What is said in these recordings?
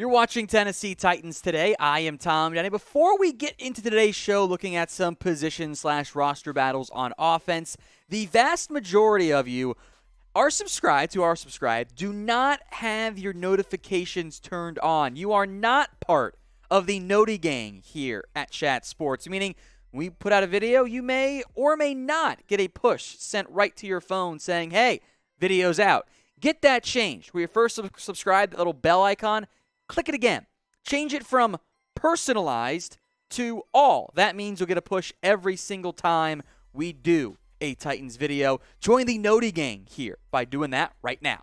You're watching Tennessee Titans today. I am Tom Downey. Before we get into today's show, looking at some position/roster battles on offense, the vast majority of you are subscribed, do not have your notifications turned on. You are not part of the Noti gang here at Chat Sports, meaning we put out a video, you may or may not get a push sent right to your phone saying, hey, video's out. Get that changed. When you first subscribe, that little bell icon, click it again. Change it from personalized to all. That means you'll get a push every single time we do a Titans video. Join the Noti gang here by doing that right now.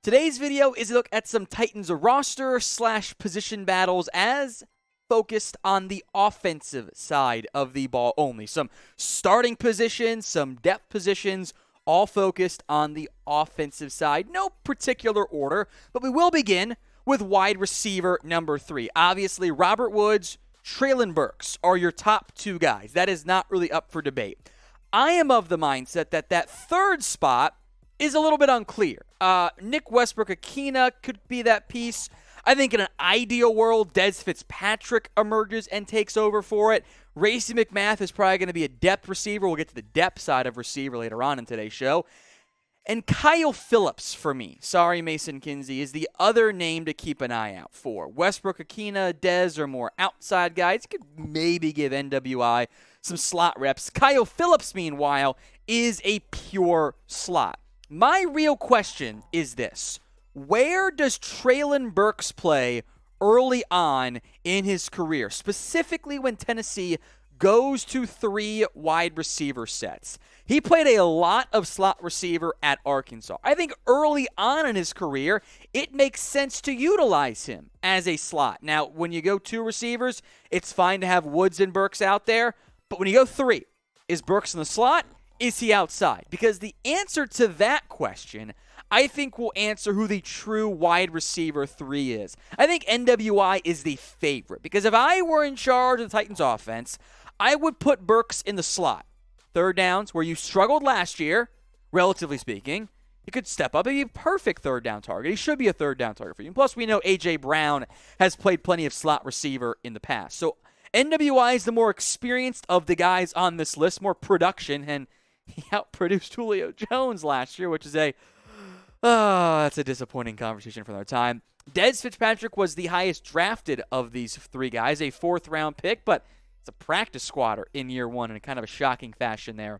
Today's video is a look at some Titans roster/position battles as focused on the offensive side of the ball only. Some starting positions, some depth positions, all focused on the offensive side. No particular order, but we will begin with wide receiver number 3. Obviously, Robert Woods, Treylon Burks are your top two guys. That is not really up for debate. I am of the mindset that third spot is a little bit unclear. Nick Westbrook-Ikhine could be that piece. I think in an ideal world, Dez Fitzpatrick emerges and takes over for it. Racey McMath is probably going to be a depth receiver. We'll get to the depth side of receiver later on in today's show. And Kyle Phillips, for me, sorry Mason Kinsey, is the other name to keep an eye out for. Westbrook-Ikhine, Dez are more outside guys. Could maybe give NWI some slot reps. Kyle Phillips, meanwhile, is a pure slot. My real question is this. Where does Treylon Burks play early on in his career, specifically when Tennessee goes to 3 wide receiver sets? He played a lot of slot receiver at Arkansas. I think early on in his career, it makes sense to utilize him as a slot. Now, when you go 2 receivers, it's fine to have Woods and Burks out there, but when you go 3, is Burks in the slot? Is he outside? Because the answer to that question, I think, will answer who the true wide receiver 3 is. I think NWI is the favorite, because if I were in charge of the Titans offense, I would put Burks in the slot. Third downs, where you struggled last year, relatively speaking, he could step up and be a perfect third down target. He should be a third down target for you. Plus, we know A.J. Brown has played plenty of slot receiver in the past. So NWI is the more experienced of the guys on this list, more production, and he outproduced Julio Jones last year, which is that's a disappointing conversation for our time. Dez Fitzpatrick was the highest drafted of these 3 guys, a 4th-round pick, but it's a practice squatter in year 1 in kind of a shocking fashion there.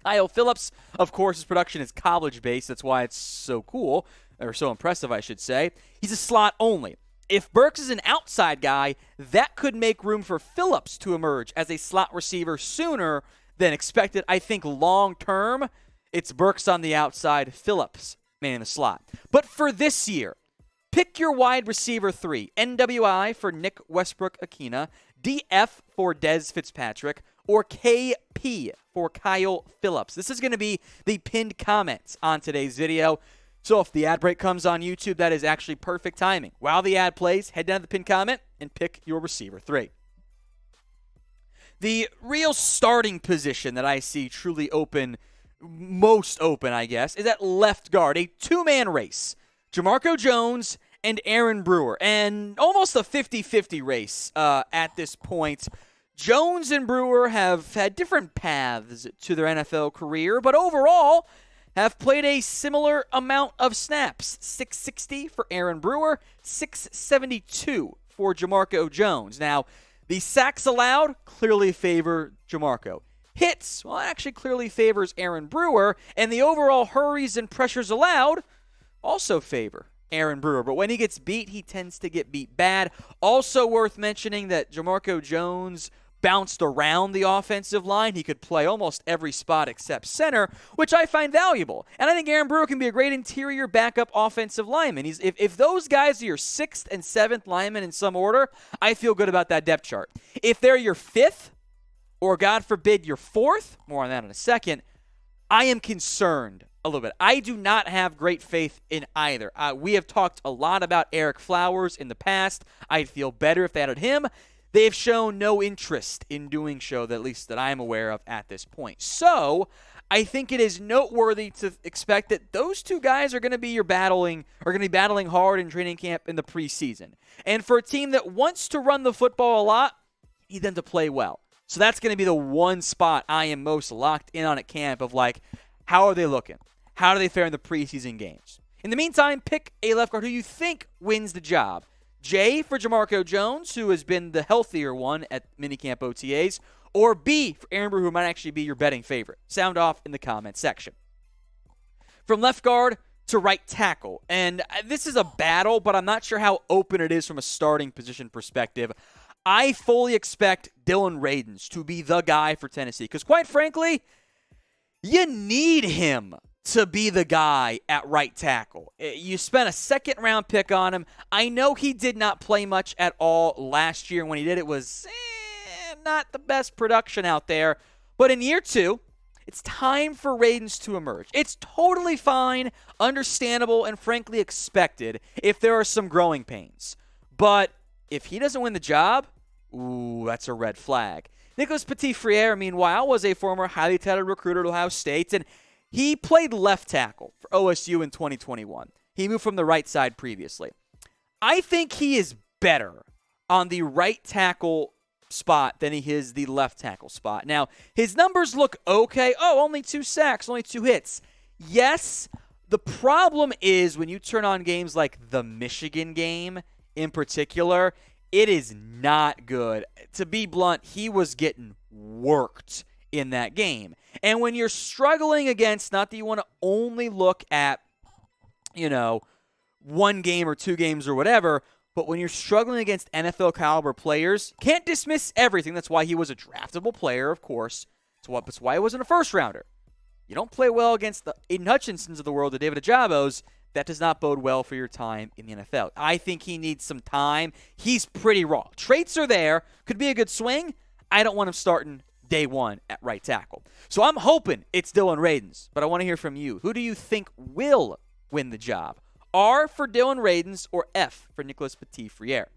Kyle Phillips, of course, his production is college-based. That's why it's so cool, or so impressive, I should say. He's a slot only. If Burks is an outside guy, that could make room for Phillips to emerge as a slot receiver sooner than expected. I think long-term, it's Burks on the outside, Phillips man in the slot. But for this year, pick your wide receiver 3. NWI for Nick Westbrook-Ikhine, DF for Dez Fitzpatrick, or KP for Kyle Phillips. This is going to be the pinned comments on today's video. So if the ad break comes on YouTube, that is actually perfect timing. While the ad plays, head down to the pinned comment and pick your receiver 3. The real starting position that I see truly open, most open, I guess, is at left guard. A 2-man race. Jamarco Jones and Aaron Brewer. And almost a 50-50 race at this point. Jones and Brewer have had different paths to their NFL career, but overall have played a similar amount of snaps. 660 for Aaron Brewer, 672 for Jamarco Jones. Now, the sacks allowed clearly favor Jamarco. Hits, well, actually clearly favors Aaron Brewer, and the overall hurries and pressures allowed also favor Aaron Brewer. But when he gets beat, he tends to get beat bad. Also worth mentioning that Jamarco Jones bounced around the offensive line. He could play almost every spot except center, which I find valuable. And I think Aaron Brewer can be a great interior backup offensive lineman. If those guys are your 6th and 7th linemen in some order, I feel good about that depth chart. If they're your 5th, or God forbid your 4th, more on that in a second, I am concerned a little bit. I do not have great faith in either. We have talked a lot about Eric Flowers in the past. I'd feel better if they added him. They have shown no interest in doing so, at least that I'm aware of at this point. So I think it is noteworthy to expect that those two guys are going to be battling hard in training camp in the preseason. And for a team that wants to run the football a lot, you need them to play well. So that's going to be the one spot I am most locked in on at camp of like, how are they looking? How do they fare in the preseason games? In the meantime, pick a left guard who you think wins the job. J for Jamarco Jones, who has been the healthier one at minicamp OTAs, or B for Aaron Brewer, who might actually be your betting favorite. Sound off in the comment section. From left guard to right tackle. And this is a battle, but I'm not sure how open it is from a starting position perspective. I fully expect Dillon Radunz to be the guy for Tennessee because, quite frankly, you need him to be the guy at right tackle. You spent a second-round pick on him. I know he did not play much at all last year. When he did, it was not the best production out there. But in year 2, it's time for Radunz to emerge. It's totally fine, understandable, and frankly expected if there are some growing pains. But if he doesn't win the job, ooh, that's a red flag. Nicholas Petit-Frere, meanwhile, was a former highly touted recruiter at Ohio State, and he played left tackle for OSU in 2021. He moved from the right side previously. I think he is better on the right tackle spot than he is the left tackle spot. Now, his numbers look okay. Oh, only 2 sacks, only 2 hits. Yes, the problem is when you turn on games like the Michigan game in particular, it is not good. To be blunt, he was getting worked in that game. And when you're struggling against, not that you want to only look at, 1 game or 2 games or whatever, but when you're struggling against NFL caliber players, can't dismiss everything. That's why he was a draftable player, of course. That's why he wasn't a first rounder. You don't play well against the Aiden Hutchinsons of the world, the David Ajabos. That does not bode well for your time in the NFL. I think he needs some time. He's pretty raw. Traits are there. Could be a good swing. I don't want him starting day 1 at right tackle. So I'm hoping it's Dillon Radunz, but I want to hear from you. Who do you think will win the job? R for Dillon Radunz or F for Nicholas Petit-Frere?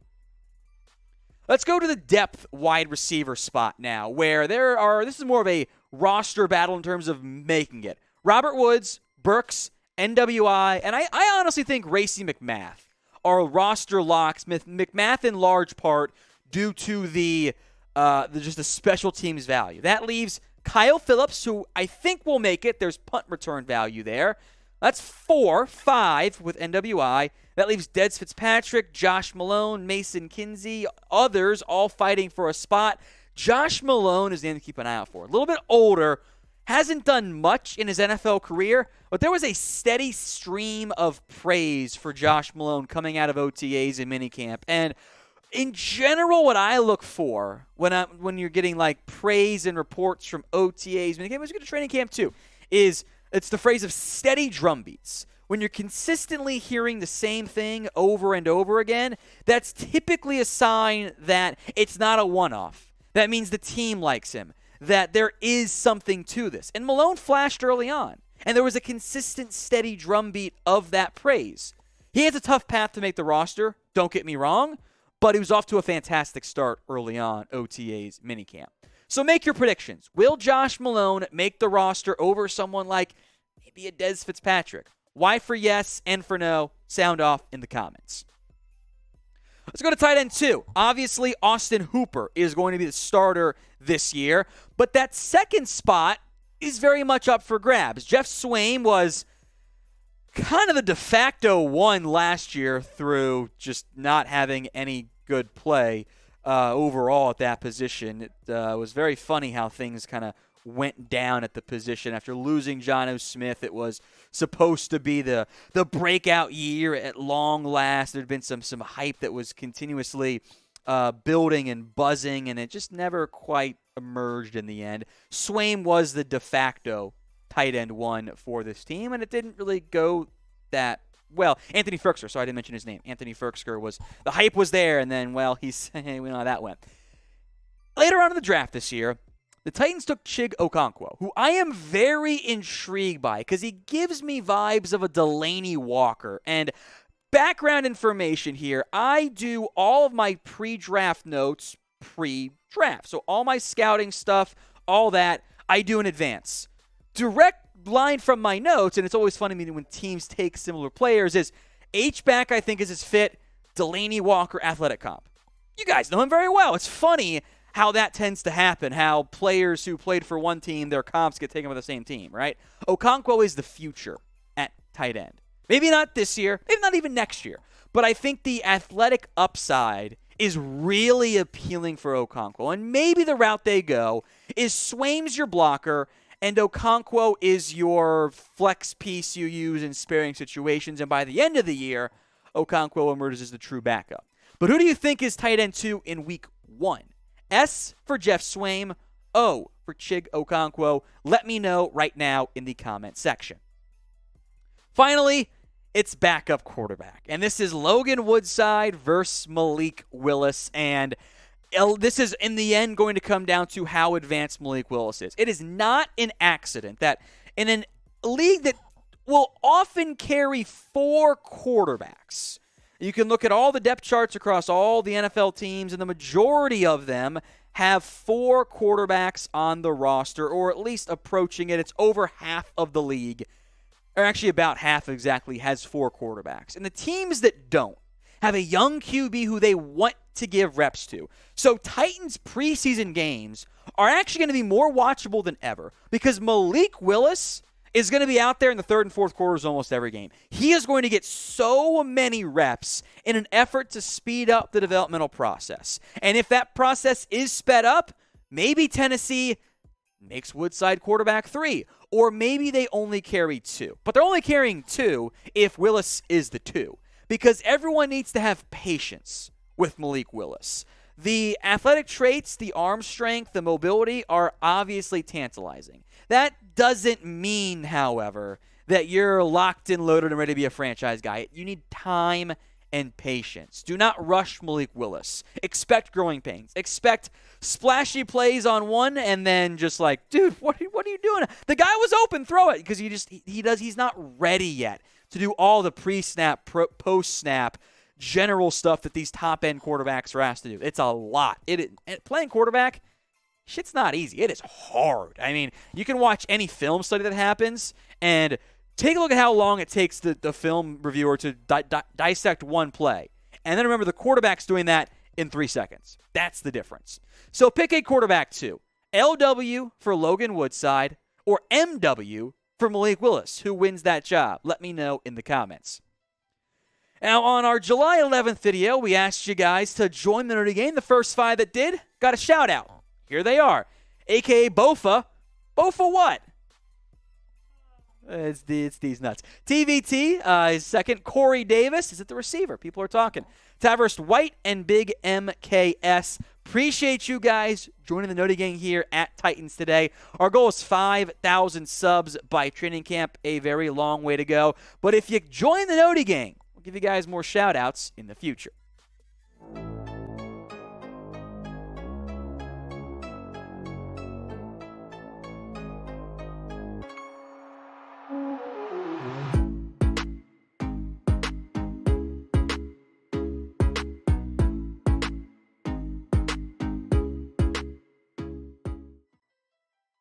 Let's go to the depth wide receiver spot now, where this is more of a roster battle in terms of making it. Robert Woods, Burks, NWI, and I honestly think Racey McMath are roster locks. McMath in large part due to just the special teams value. That leaves Kyle Phillips, who I think will make it. There's punt return value there. That's 5 with NWI. That leaves Dez Fitzpatrick, Josh Malone, Mason Kinsey, others all fighting for a spot. Josh Malone is the name to keep an eye out for. A little bit older, hasn't done much in his NFL career, but there was a steady stream of praise for Josh Malone coming out of OTAs and minicamp. And in general, what I look for when you're getting like praise and reports from OTAs, minicamp, let's get to training camp too, it's the phrase of steady drumbeats. When you're consistently hearing the same thing over and over again, that's typically a sign that it's not a one-off. That means the team likes him, that there is something to this. And Malone flashed early on, and there was a consistent, steady drumbeat of that praise. He has a tough path to make the roster, don't get me wrong, but he was off to a fantastic start early on, OTA's minicamp. So make your predictions. Will Josh Malone make the roster over someone like maybe a Dez Fitzpatrick? Y for yes, N for no. Sound off in the comments. Let's go to tight end 2. Obviously, Austin Hooper is going to be the starter this year, but that second spot is very much up for grabs. Geoff Swaim was kind of the de facto one last year through just not having any good play overall at that position. It was very funny how things kind of went down at the position after losing Jonnu Smith. It was supposed to be the breakout year at long last. There'd been some hype that was continuously building and buzzing, and it just never quite emerged in the end. Swaim was the de facto tight end 1 for this team, and it didn't really go that well. Anthony Ferkser, sorry I didn't mention his name. Anthony Ferkser was, the hype was there, and then, well, we know how that went. Later on in the draft this year, the Titans took Chig Okonkwo, who I am very intrigued by because he gives me vibes of a Delaney Walker. And background information here, I do all of my pre-draft notes pre-draft. So all my scouting stuff, all that, I do in advance. direct line from my notes, and it's always funny to me when teams take similar players, is H-back I think is his fit, Delanie Walker athletic comp. You guys know him very well. It's funny how that tends to happen, how players who played for one team, their comps get taken by the same team, right? Okonkwo is the future at tight end. Maybe not this year, maybe not even next year, but I think the athletic upside is really appealing for Okonkwo, and maybe the route they go is Swaim's your blocker, and Okonkwo is your flex piece you use in sparing situations, and by the end of the year, Okonkwo emerges as the true backup. But who do you think is tight end 2 in week 1? S for Geoff Swaim, O for Chig Okonkwo. Let me know right now in the comment section. Finally, it's backup quarterback. And this is Logan Woodside versus Malik Willis. And this is, in the end, going to come down to how advanced Malik Willis is. It is not an accident that in a league that will often carry 4 quarterbacks, you can look at all the depth charts across all the NFL teams, and the majority of them have 4 quarterbacks on the roster, or at least approaching it. It's over half of the league, or actually about half exactly, has 4 quarterbacks. And the teams that don't have a young QB who they want to give reps to. So Titans preseason games are actually going to be more watchable than ever because Malik Willis is going to be out there in the third and fourth quarters almost every game. He is going to get so many reps in an effort to speed up the developmental process. And if that process is sped up, maybe Tennessee makes Woodside quarterback 3, or maybe they only carry 2. But they're only carrying 2 if Willis is the 2, because everyone needs to have patience with Malik Willis. The athletic traits, the arm strength, the mobility are obviously tantalizing. That doesn't mean, however, that you're locked and loaded and ready to be a franchise guy. You need time and patience. Do not rush Malik Willis. Expect growing pains. Expect splashy plays on one and then just like, dude, what are you doing? The guy was open, throw it, because he's not ready yet to do all the pre-snap, post-snap, general stuff that these top-end quarterbacks are asked to do. It's a lot. Playing quarterback, shit's not easy. It is hard. I mean, you can watch any film study that happens and take a look at how long it takes the film reviewer to dissect one play. And then remember, the quarterback's doing that in 3 seconds. That's the difference. So pick a quarterback 2. LW for Logan Woodside or MW for Malik Willis. Who wins that job? Let me know in the comments. Now, on our July 11th video, we asked you guys to join the nerdy game. The first 5 that did got a shout-out. Here they are, a.k.a. Bofa. Bofa what? It's these nuts. TVT is second. Corey Davis is at the receiver. People are talking. Taverst White and Big MKS. Appreciate you guys joining the Nerdy Gang here at Titans today. Our goal is 5,000 subs by training camp. A very long way to go. But if you join the Nerdy Gang, we'll give you guys more shout-outs in the future.